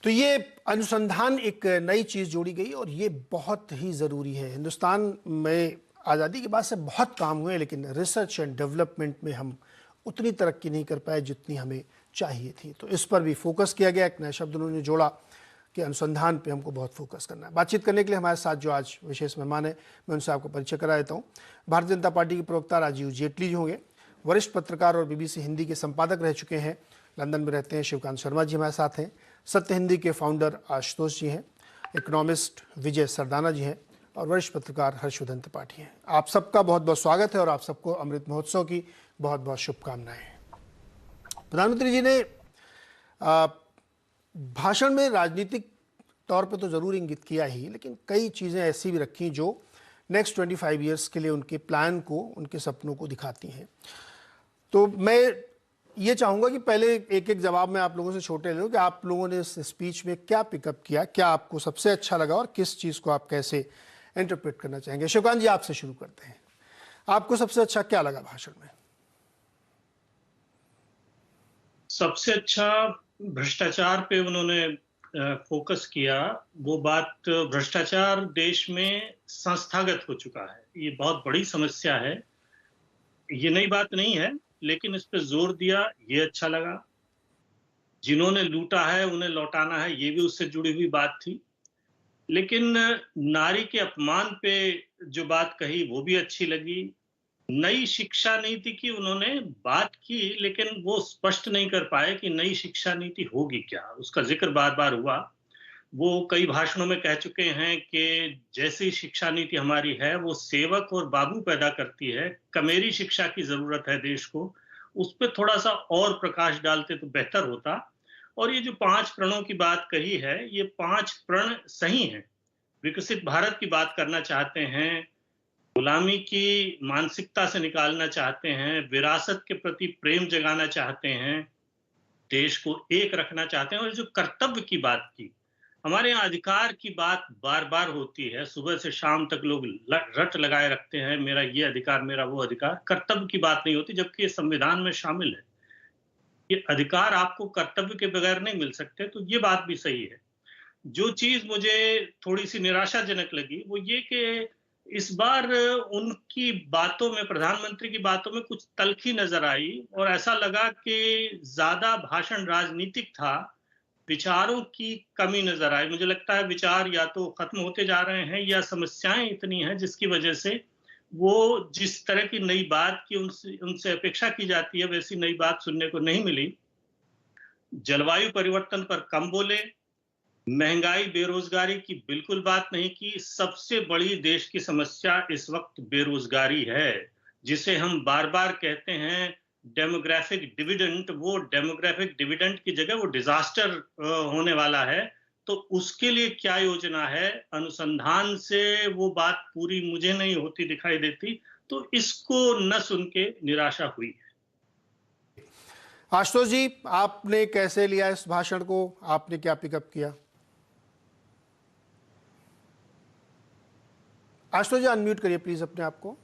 तो ये अनुसंधान एक नई चीज जोड़ी गई और ये बहुत ही जरूरी है। हिंदुस्तान में आज़ादी के बाद से बहुत काम हुए, लेकिन रिसर्च एंड डेवलपमेंट में हम उतनी तरक्की नहीं कर पाए जितनी हमें चाहिए थी। तो इस पर भी फोकस किया गया। एक नया शब्द उन्होंने जोड़ा कि अनुसंधान पे हमको बहुत फोकस करना है। बातचीत करने के लिए हमारे साथ जो आज विशेष मेहमान है, मैं उनसे आपको परिचय करा देता हूँ। भारतीय जनता पार्टी के प्रवक्ता राजीव जेटली जी होंगे। वरिष्ठ पत्रकार और बीबीसी हिंदी के संपादक रह चुके हैं, लंदन में रहते हैं। शिवकांत शर्मा जी हमारे साथ हैं। सत्य हिंदी के फाउंडर आशुतोष जी हैं। इकोनॉमिस्ट विजय सरदाना जी हैं और वरिष्ठ पत्रकार हर्षवर्धन त्रिपाठी हैं। आप सबका बहुत बहुत स्वागत है और आप सबको अमृत महोत्सव की बहुत बहुत शुभकामनाएं। प्रधानमंत्री जी ने भाषण में राजनीतिक तौर पे तो ज़रूर इंगित किया ही, लेकिन कई चीज़ें ऐसी भी रखी जो नेक्स्ट 25 ईयर्स के लिए उनके प्लान को, उनके सपनों को दिखाती हैं। तो मैं ये चाहूँगा कि पहले एक एक जवाब में आप लोगों से छोटे ले लूँ कि आप लोगों ने इस स्पीच में क्या पिकअप किया, क्या आपको सबसे अच्छा लगा और किस चीज़ को आप कैसे इंटरप्रेट करना चाहेंगे। शिवकांत जी, आपसे शुरू करते हैं। आपको सबसे अच्छा क्या लगा भाषण में? सबसे अच्छा भ्रष्टाचार पे उन्होंने फोकस किया। वो बात, भ्रष्टाचार देश में संस्थागत हो चुका है, ये बहुत बड़ी समस्या है। ये नई बात नहीं है, लेकिन इस पे जोर दिया, ये अच्छा लगा। जिन्होंने लूटा है उन्हें लौटाना है, ये भी उससे जुड़ी हुई बात थी। लेकिन नारी के अपमान पे जो बात कही वो भी अच्छी लगी। नई शिक्षा नीति की उन्होंने बात की, लेकिन वो स्पष्ट नहीं कर पाए कि नई शिक्षा नीति होगी क्या। उसका जिक्र बार बार हुआ। वो कई भाषणों में कह चुके हैं कि जैसी शिक्षा नीति हमारी है वो सेवक और बाबू पैदा करती है, कमेरी शिक्षा की जरूरत है देश को। उस पर थोड़ा सा और प्रकाश डालते तो बेहतर होता। और ये जो 5 प्रणों की बात कही है, ये 5 प्रण सही हैं। विकसित भारत की बात करना चाहते हैं, गुलामी की मानसिकता से निकालना चाहते हैं, विरासत के प्रति प्रेम जगाना चाहते हैं, देश को एक रखना चाहते हैं। और जो कर्तव्य की बात की, हमारे यहाँ अधिकार की बात बार बार होती है, सुबह से शाम तक लोग रट लगाए रखते हैं, मेरा ये अधिकार, मेरा वो अधिकार। कर्तव्य की बात नहीं होती, जबकि ये संविधान में शामिल है। ये अधिकार आपको कर्तव्य के बगैर नहीं मिल सकते, तो ये बात भी सही है। जो चीज मुझे थोड़ी सी निराशाजनक लगी वो ये कि इस बार उनकी बातों में, प्रधानमंत्री की बातों में कुछ तल्खी नजर आई और ऐसा लगा कि ज्यादा भाषण राजनीतिक था, विचारों की कमी नजर आई। मुझे लगता है विचार या तो खत्म होते जा रहे हैं या समस्याएं इतनी हैं जिसकी वजह से वो जिस तरह की नई बात की उनसे उनसे अपेक्षा की जाती है वैसी नई बात सुनने को नहीं मिली। जलवायु परिवर्तन पर कम बोले, महंगाई बेरोजगारी की बिल्कुल बात नहीं की। सबसे बड़ी देश की समस्या इस वक्त बेरोजगारी है, जिसे हम बार बार कहते हैं डेमोग्राफिक डिविडेंड। वो डेमोग्राफिक डिविडेंड की जगह वो डिजास्टर होने वाला है। तो उसके लिए क्या योजना है, अनुसंधान से वो बात पूरी मुझे नहीं होती दिखाई देती। तो इसको न सुन के निराशा हुई। आशुतोष जी, आपने कैसे लिया इस भाषण को? आपने क्या पिकअप किया? आशुतोष जी, अनम्यूट करिए प्लीज अपने आप को।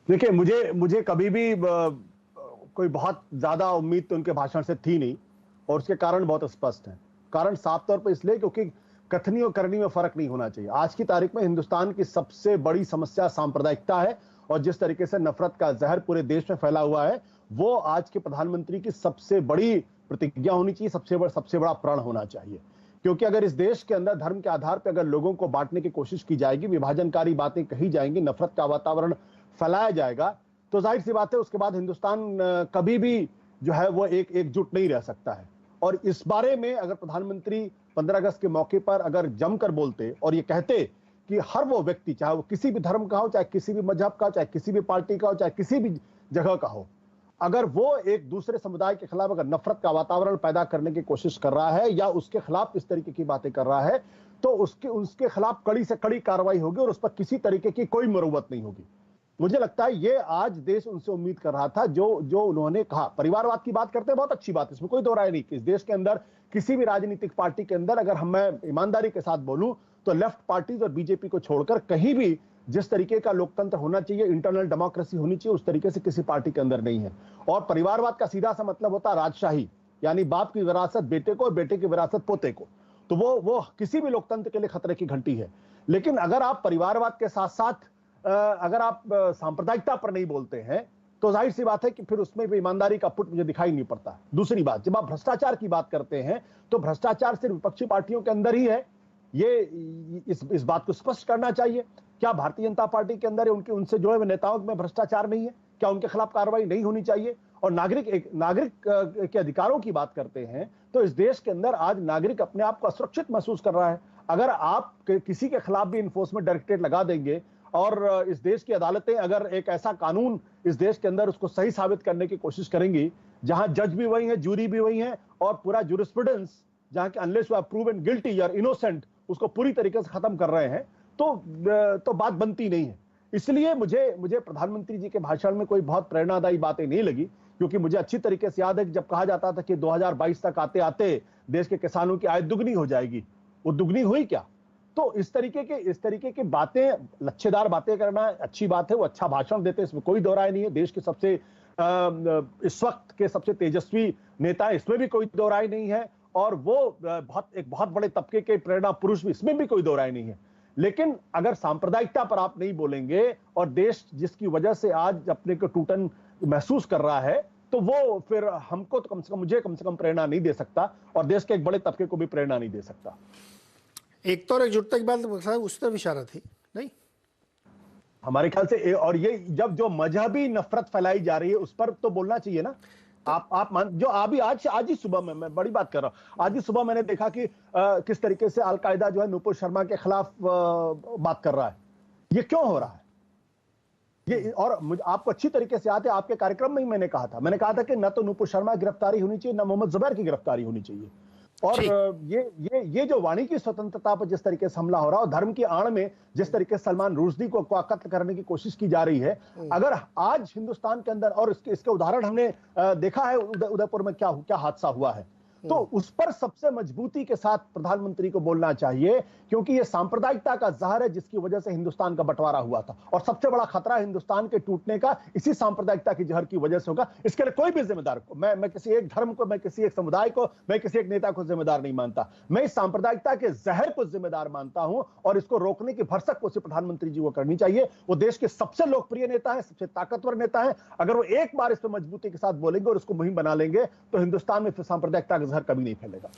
देखिए, मुझे कभी भी कोई बहुत ज्यादा उम्मीद तो उनके भाषण से थी नहीं, और उसके कारण बहुत स्पष्ट है। कारण साफ तौर पर इसलिए क्योंकि कथनी और करनी में फर्क नहीं होना चाहिए। आज की तारीख में हिंदुस्तान की सबसे बड़ी समस्या सांप्रदायिकता है, और जिस तरीके से नफरत का जहर पूरे देश में फैला हुआ है, वो आज के प्रधानमंत्री की सबसे बड़ी प्रतिज्ञा होनी चाहिए, सबसे बड़ा प्रण होना चाहिए। क्योंकि अगर इस देश के अंदर धर्म के आधार पर अगर लोगों को बांटने की कोशिश की जाएगी, विभाजनकारी बातें कही जाएंगी, नफरत का वातावरण फैलाया जाएगा, तो जाहिर सी बात है उसके बाद हिंदुस्तान कभी भी जो है वो एकजुट नहीं रह सकता है। और इस बारे में अगर प्रधानमंत्री 15 अगस्त के मौके पर अगर जमकर बोलते और ये कहते कि हर वो व्यक्ति, चाहे वो किसी भी धर्म का हो, चाहे किसी भी मजहब का, चाहे किसी भी पार्टी का हो, चाहे किसी भी जगह का हो, अगर वो एक दूसरे समुदाय के खिलाफ अगर नफरत का वातावरण पैदा करने की कोशिश कर रहा है या उसके खिलाफ इस तरीके की बातें कर रहा है, तो उसके खिलाफ कड़ी से कड़ी कार्रवाई होगी और उस पर किसी तरीके की कोई मरुवत नहीं होगी। मुझे लगता है ये आज देश उनसे उम्मीद कर रहा था। जो उन्होंने कहा, परिवारवाद की बात करते हैं, बहुत अच्छी बात, इसमें कोई दो राय नहीं कि इस देश के अंदर किसी भी राजनीतिक पार्टी के अंदर अगर मैं ईमानदारी के साथ बोलूं तो लेफ्ट पार्टीज और बीजेपी को छोड़कर कहीं भी जिस तरीके का लोकतंत्र होना चाहिए, इंटरनल डेमोक्रेसी होनी चाहिए, उस तरीके से किसी पार्टी के अंदर नहीं है। और परिवारवाद का सीधा सा मतलब होता है राजशाही, यानी बाप की विरासत बेटे को और बेटे की विरासत पोते को। तो वो किसी भी लोकतंत्र के लिए खतरे की घंटी है। लेकिन अगर आप परिवारवाद के साथ साथ अगर आप सांप्रदायिकता पर नहीं बोलते हैं तो जाहिर सी बात है कि फिर उसमें भी ईमानदारी का पुट मुझे दिखाई नहीं पड़ता। दूसरी बात, जब आप भ्रष्टाचार की बात करते हैं तो भ्रष्टाचार सिर्फ विपक्षी पार्टियों के अंदर ही है, ये इस बात को स्पष्ट करना चाहिए। क्या भारतीय जनता पार्टी के अंदर उनके उनसे जुड़े हुए नेताओं में भ्रष्टाचार नहीं है? क्या उनके खिलाफ कार्रवाई नहीं होनी चाहिए? और नागरिक के अधिकारों की बात करते हैं तो इस देश के अंदर आज नागरिक अपने आप को असुरक्षित महसूस कर रहा है। अगर आप किसी के खिलाफ भी इन्फोर्समेंट डायरेक्टरेट लगा देंगे और इस देश की अदालतें अगर एक ऐसा कानून इस देश के अंदर उसको सही साबित करने की कोशिश करेंगी जहां जज भी वही है, जूरी भी वही है और पूरा जूरिस्प्रूडेंस जहां के unless you are proven guilty और इनोसेंट उसको पूरी तरीके से खत्म कर रहे हैं तो बात बनती नहीं है। इसलिए मुझे प्रधानमंत्री जी के भाषण में कोई बहुत प्रेरणादायी बातें नहीं लगी, क्योंकि मुझे अच्छी तरीके से याद है कि जब कहा जाता था कि 2022 तक आते आते देश के किसानों की आय दुगनी हो जाएगी, वो दुगनी हुई क्या? तो इस तरीके की बातें, लच्छेदार बातें करना अच्छी बात है, वो अच्छा भाषण देते हैं, इसमें कोई दो राय नहीं है। देश के सबसे इस वक्त के सबसे तेजस्वी नेता है, इसमें भी कोई दो राय नहीं है। और वो एक बहुत बड़े तबके के प्रेरणा पुरुष भी, इसमें भी कोई दो राय नहीं है। लेकिन अगर सांप्रदायिकता पर आप नहीं बोलेंगे और देश जिसकी वजह से आज अपने को टूटन महसूस कर रहा है, तो वो फिर हमको तो मुझे कम से कम प्रेरणा नहीं दे सकता और देश के एक बड़े तबके को भी प्रेरणा नहीं दे सकता। एकता और एकजुटता की बात उस तरफ इशारा थी नहीं हमारे ख्याल से। और ये जब जो मजहबी नफरत फैलाई जा रही है उस पर तो बोलना चाहिए ना। आप जो अभी आज ही सुबह में, मैं बड़ी बात कर रहा हूं, आज ही सुबह मैंने देखा कि किस तरीके से अलकायदा जो है नूपुर शर्मा के खिलाफ बात कर रहा है। ये क्यों हो रहा है ये? और आपको अच्छी तरीके से याद है, आपके कार्यक्रम में ही मैंने कहा था कि न तो नूपुर शर्मा की गिरफ्तारी होनी चाहिए, न मोहम्मद जुबैर की गिरफ्तारी होनी चाहिए। और ये जो वाणी की स्वतंत्रता पर जिस तरीके से हमला हो रहा है और धर्म की आड़ में जिस तरीके से सलमान रुश्दी को कत्ल करने की कोशिश की जा रही है, अगर आज हिंदुस्तान के अंदर, और इसके उदाहरण हमने देखा है उदयपुर में क्या हादसा हुआ है, तो उस पर सबसे मजबूती के साथ प्रधानमंत्री को बोलना चाहिए, क्योंकि ये सांप्रदायिकता का जहर है जिसकी वजह से हिंदुस्तान का बंटवारा हुआ था। और सबसे बड़ा खतरा हिंदुस्तान के टूटने का इसी सांप्रदायिकता की जहर की वजह से होगा। इसके लिए कोई भी जिम्मेदार को, मैं किसी एक धर्म को, मैं किसी एक समुदाय को, मैं किसी एक नेता को जिम्मेदार नहीं मानता। मैं इस सांप्रदायिकता के जहर को जिम्मेदार मानता हूं और इसको रोकने की भरसक कोशिश प्रधानमंत्री जी को करनी चाहिए। वो देश के सबसे लोकप्रिय नेता है, सबसे ताकतवर नेता है। अगर वो एक बार इस पर मजबूती के साथ बोलेंगे और उसको मुहिम बना लेंगे तो हिंदुस्तान में फिर सांप्रदायिकता का जहर कभी नहीं फैलेगा।